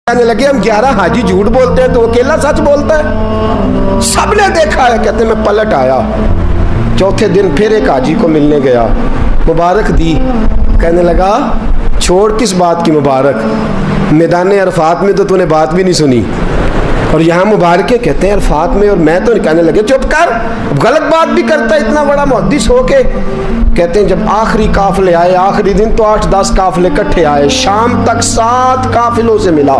कहने लगे हम 11 हाजी झूठ बोलते हैं तो अकेला सच बोलता है। सबने देखा है। कहते मैं पलट आया, चौथे दिन फिर एक हाजी को मिलने गया, मुबारक दी। कहने लगा छोड़ किस बात की मुबारक, मैदान अरफात में तो तूने बात भी नहीं सुनी और यहाँ मुबारकें कहते हैं अरफात में। और मैं तो कहने लगे चुप कर, गलत बात भी करता इतना बड़ा मुहद्दिस हो के। कहते हैं जब आखिरी काफिले आए, आखिरी दिन तो 8-10 काफिले इकट्ठे आए, शाम तक 7 काफिलों से मिला।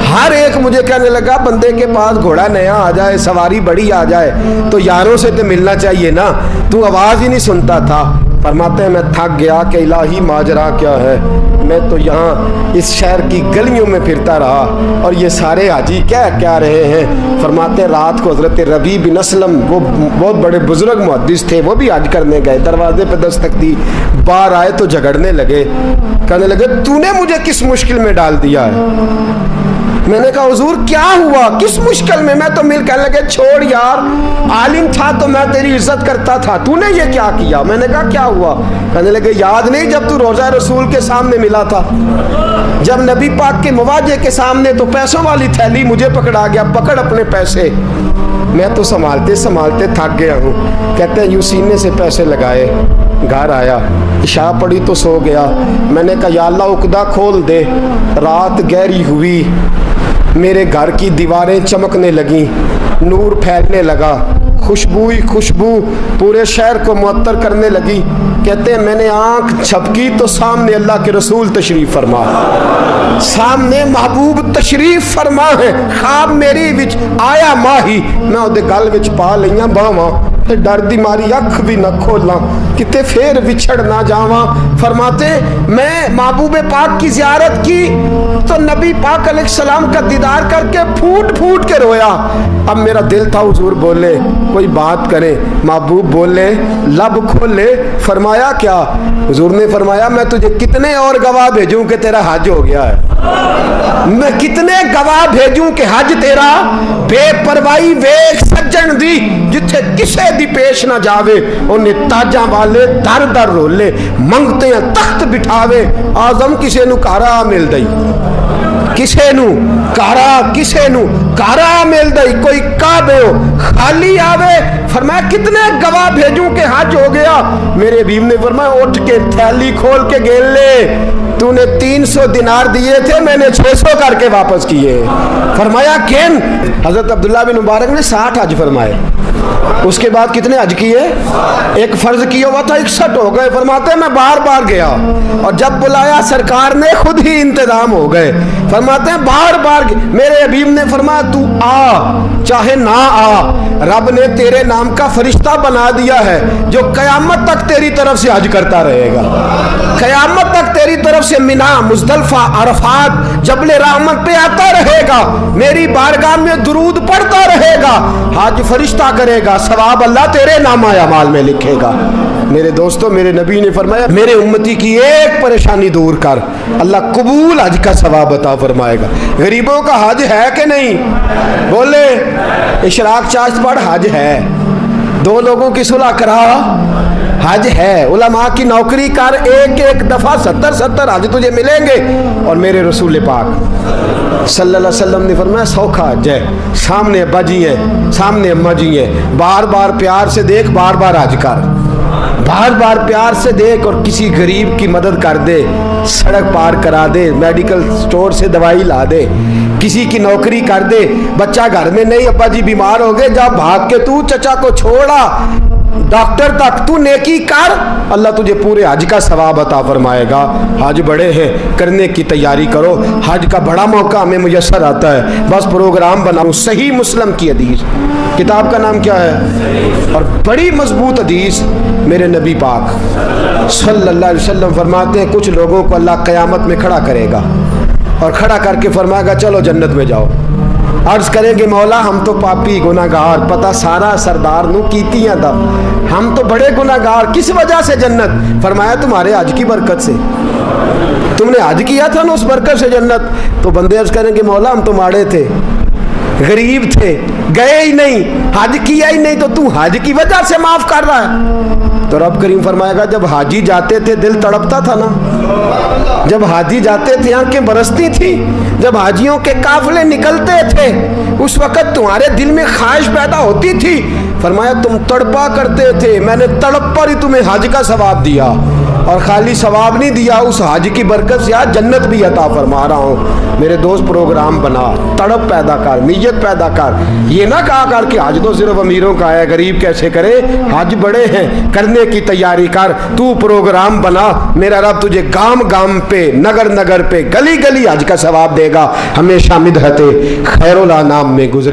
हर एक मुझे कहने लगा बंदे के पास घोड़ा नया आ जाए, सवारी बड़ी आ जाए तो यारों से तो मिलना चाहिए ना, तू आवाज ही नहीं सुनता था। फरमाते हैं मैं थक गया कि इलाही माजरा क्या है, मैं तो यहाँ इस शहर की गलियों में फिरता रहा और ये सारे हाजी क्या क्या रहे हैं। फरमाते हैं रात को हजरत रबी बिन असलम, वो बहुत बड़े बुजुर्ग मुहद्दिस थे, वो भी हज करने गए, दरवाजे पर दस्तक दी, बाहर आए तो झगड़ने लगे। कहने लगे तूने मुझे किस मुश्किल में डाल दिया है। मैंने कहा हुजूर क्या हुआ, किस मुश्किल में। मैं तो मिल कहने लगे छोड़ यार, आलिम था तो मैं तेरी इज्जत करता था, तूने ये क्या किया। मैंने कहा क्या हुआ। कहने लगे याद नहीं जब तू रोजा रसूल के सामने मिला था, जब नबी पाक के मुवाजे के सामने तो पैसों वाली थैली मुझे पकड़ा गया, पकड़ अपने पैसे। मैं तो संभालते संभालते थक गया हूँ। कहते हैं यूं सीने से पैसे लगाए, घर आया, इशा पड़ी तो सो गया। मैंने कहा या अल्लाह उकदा खोल दे। रात गहरी हुई, मेरे घर की दीवारें चमकने लगी, नूर फैलने लगा, खुशबू ही खुशबू पूरे शहर को मुअत्तर करने लगी। कहते हैं मैंने आंख झपकी तो सामने अल्लाह के रसूल तशरीफ फरमा, सामने महबूब तशरीफ फरमा है। ख्वाब मेरी विच आया माही, मैं उहदे गल विच पा लईयां बावां, डर दी मारी अख भी न खोला किते फिर विछड़ ना जावा। फरमाते मैं महबूब पाक की जियारत की तो नबी पाक अलैहिस्सलाम का दीदार करके फूट फूट के रोया। अब मेरा दिल था हुजूर बोले कोई बात करे, महबूब बोले लब खोले। फरमाया क्या। हुजूर ने फरमाया मैं तुझे कितने और गवाह भेजूं कि तेरा हज हो गया है। मैं कितने गवाह भेजूं कि हज तेरा बेपरवाही वेख सज्जन दी, जिथे किसे दी पेश ना जावे उन्हें ताजा वाले दर दर रोले, मंगते हैं तख्त बिठावे, आजम किसे नु कारा मिल दई, किसे नु कारा, किसे नु कारा मिल दई, कोई काबे हो खाली आवे। फरमाया कितने गवाह भेजूं कि हज हो गया। मेरे हबीब ने फरमाया उठ के थैली खोल के गेल ले, तूने 300 दिनार दिए थे, मैंने 600 करके वापस किए। फरमाया किन। हजरत अब्दुल्ला बिन मुबारक ने 60 हज फरमाए। उसके बाद कितने हज किए, एक फर्ज किया हुआ था 61 हो गए। फरमाते मैं बार बार गया और जब बुलाया सरकार ने खुद ही इंतजाम हो गए। फरमाते हैं बार बार मेरे हबीब ने फरमाया तू आ चाहे ना आ, रब ने तेरे नाम का फरिश्ता बना दिया है जो कयामत तक तेरी तरफ से हज करता रहेगा, कयामत तक तेरी तरफ से मिना मुजदलफा अरफात जबले रहमत पे आता रहेगा, मेरी बारगाह में दुरूद पढ़ता रहेगा, हज फरिश्ता करेगा, सवाब अल्लाह तेरे नामा अमाल में लिखेगा। मेरे दोस्तों मेरे नबी ने फरमाया मेरे उम्मती की एक परेशानी दूर कर, अल्लाह कबूल हज का सवाब अता फरमाएगा। गरीबों का हज है कि नहीं, बोले इशराक चाश्त पढ़ हज है, 2 लोगों की सुलह करा हज है, उलमा की नौकरी कर, एक एक दफा 70-70 हज तुझे मिलेंगे। और मेरे रसूल पाक सल्लल्लाहु अलैहि वसल्लम ने फरमाया सौखा हज है, सामने अब्बा जी है, सामने अम्मा जी है, बार बार प्यार से देख, बार बार हज कर, बार बार प्यार से देख और किसी गरीब की मदद कर दे, सड़क पार करा दे, मेडिकल स्टोर से दवाई ला दे, किसी की नौकरी कर दे, बच्चा घर में नहीं अब्बा जी बीमार हो गए, जा भाग के तू चचा को छोड़ा डॉक्टर तक, तू नेकी कर, अल्लाह तुझे पूरे हज का सवाब अता फरमाएगा। हज बड़े हैं, करने की तैयारी करो, हज का बड़ा मौका हमें मुयस्सर आता है, बस प्रोग्राम बनाओ। सही मुस्लिम की हदीस, किताब का नाम क्या है, और बड़ी मजबूत हदीस मेरे नबी पाक सल्लल्लाहु अलैहि वसल्लम फरमाते हैं कुछ लोगों को अल्लाह क़यामत में खड़ा करेगा और खड़ा करके फरमाएगा चलो जन्नत में जाओ। अर्ज करेंगे मौला हम तो पापी गुनाहगार, पता सारा सरदार नू कीतियां दा, हम तो बड़े गुनाहगार, किस वजह से जन्नत। फरमाया तुम्हारे हज की बरकत से, तुमने हज किया था ना उस बरकत से जन्नत। तो बंदे अर्ज करेंगे मौला हम तो माड़े थे, गरीब थे, गए ही नहीं, हज किया ही नहीं, तो तू हज की वजह से माफ कर रहा है? तो रब करीम फरमाएगा जब हाजी जाते थे दिल तड़पता था ना, जब हाजी जाते थे आंखें बरसती थी, जब हाजियों के काफले निकलते थे उस वक्त तुम्हारे दिल में ख्वाहिश पैदा होती थी। फरमाया तुम तड़पा करते थे, मैंने तड़प पर ही तुम्हें हज का सवाब दिया, और खाली सवाब नहीं दिया, उस हज की बरकत से आज जन्नत भी अता फरमा रहा हूँ। मेरे दोस्त प्रोग्राम बना, तड़प पैदा कर, नीयत पैदा कर, ये ना कहा कर कि हज तो सिर्फ अमीरों का है, गरीब कैसे करे, हज बड़े हैं, करने की तैयारी कर, तू प्रोग्राम बना, मेरा रब तुझे गांव गांव पे, नगर नगर पे, गली गली हज का सवाब देगा। हमेशा मिदहते खैरुल अनाम में गुजर